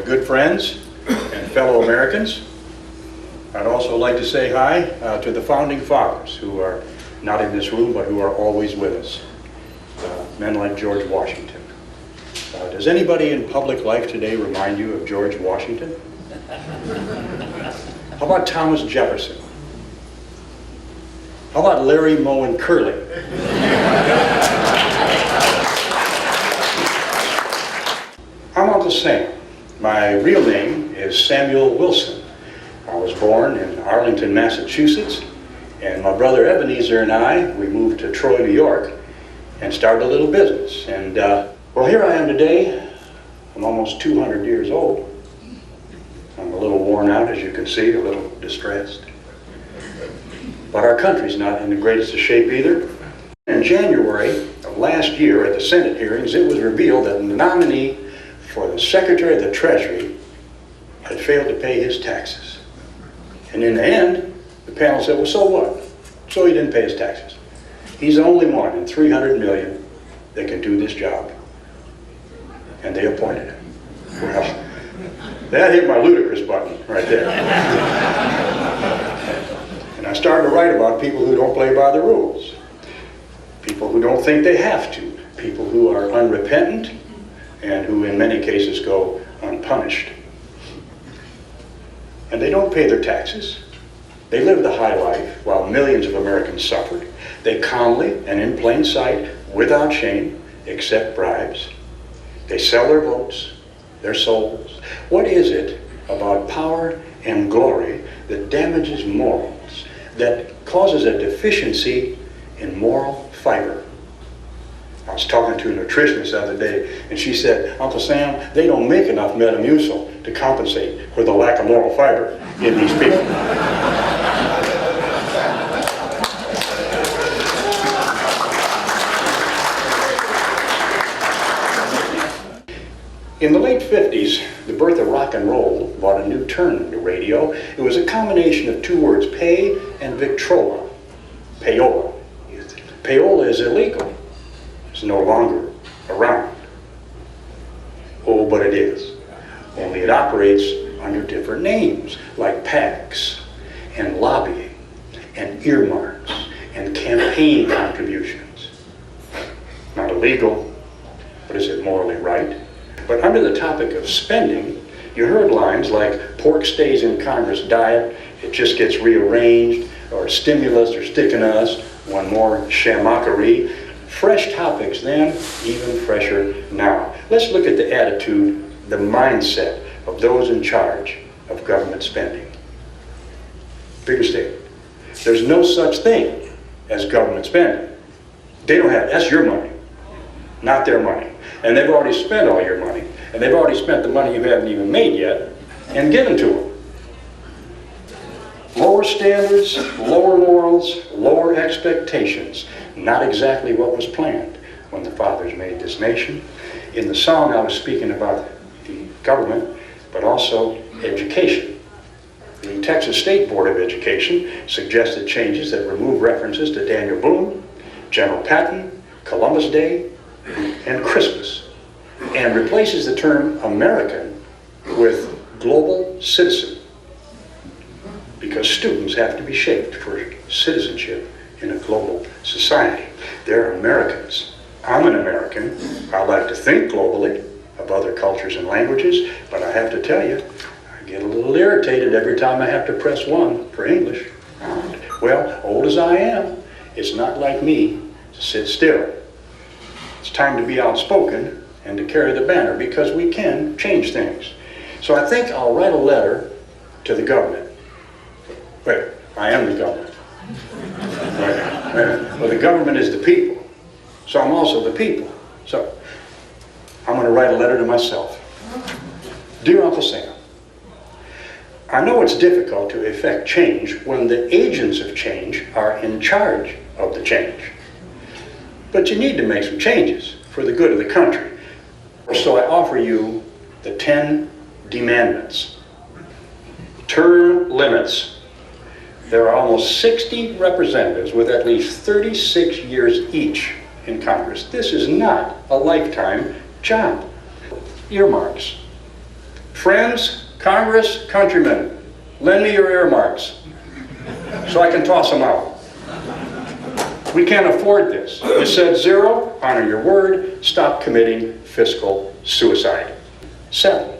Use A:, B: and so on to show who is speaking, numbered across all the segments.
A: good friends and fellow Americans. I'd also like to say hi to the Founding Fathers, who are not in this room, but who are always with us. Men like George Washington. Does anybody in public life today remind you of George Washington? How about Thomas Jefferson? How about Larry, Moe, and Curly? I'm Uncle Sam. My real name is Samuel Wilson. I was born in Arlington, Massachusetts, and my brother Ebenezer and I, we moved to Troy, New York, and started a little business. And well, here I am today. I'm almost 200 years old. I'm a little worn out, as you can see, a little distressed. But our country's not in the greatest of shape either. In January of last year at the Senate hearings, it was revealed that the nominee for the Secretary of the Treasury had failed to pay his taxes. And in the end, the panel said, well, so what? So he didn't pay his taxes. He's the only one in 300 million that can do this job. And they appointed him. Well, that hit my ludicrous button right there. And I started to write about people who don't play by the rules. People who don't think they have to. People who are unrepentant and who in many cases go unpunished. And they don't pay their taxes. They live the high life while millions of Americans suffered. They calmly and in plain sight, without shame, accept bribes. They sell their votes, their souls. What is it about power and glory that damages morals, that causes a deficiency in moral fiber? I was talking to a nutritionist the other day, and she said, Uncle Sam, they don't make enough Metamucil to compensate for the lack of moral fiber in these people. In the late 50s, the birth of rock and roll brought a new turn in the radio. It was a combination of two words, pay and Victrola. Payola. Payola is illegal. It's no longer around. Oh, but it is. Only it operates under different names, like PACs, and lobbying, and earmarks, and campaign contributions. Not illegal, but is it morally right? But under the topic of spending, you heard lines like, pork stays in Congress diet, it just gets rearranged, or stimulus or sticking us, one more shamockery. Fresh topics then, even fresher now. Let's look at the attitude, the mindset of those in charge of government spending. Bigger statement. There's no such thing as government spending. They don't have, that's your money, not their money. And they've already spent all your money, and they've already spent the money you haven't even made yet, and given to them. Lower standards, lower morals, lower expectations. Not exactly what was planned when the fathers made this nation. In the song I was speaking about the government, but also education. The Texas State Board of Education suggested changes that remove references to Daniel Boone, General Patton, Columbus Day, and Christmas, and replaces the term American with global citizen, because students have to be shaped for citizenship in a global society. They're Americans. I'm an American. I like to think globally of other cultures and languages, but I have to tell you, I get a little irritated every time I have to press 1 for English. Well, old as I am, it's not like me to sit still. It's time to be outspoken and to carry the banner, because we can change things. So I think I'll write a letter to the government. Wait, I am the government. Well, the government is the people, so I'm also the people. So I'm going to write a letter to myself. Dear Uncle Sam, I know it's difficult to effect change when the agents of change are in charge of the change. But you need to make some changes for the good of the country. So I offer you the 10 demandments. Term limits. There are almost 60 representatives with at least 36 years each in Congress. This is not a lifetime job. Earmarks. Friends, Congress, countrymen, lend me your earmarks so I can toss them out. We can't afford this. You said zero, honor your word, stop committing fiscal suicide. 7,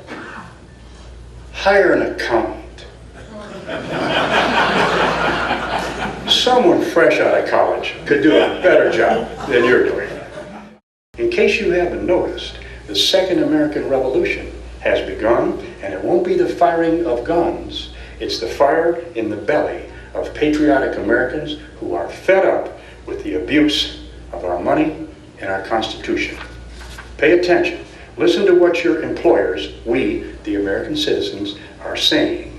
A: hire an accountant. Someone fresh out of college could do a better job than you're doing. In case you haven't noticed, the Second American Revolution has begun, and it won't be the firing of guns. It's the fire in the belly of patriotic Americans who are fed up with the abuse of our money and our Constitution. Pay attention. Listen to what your employers, we, the American citizens, are saying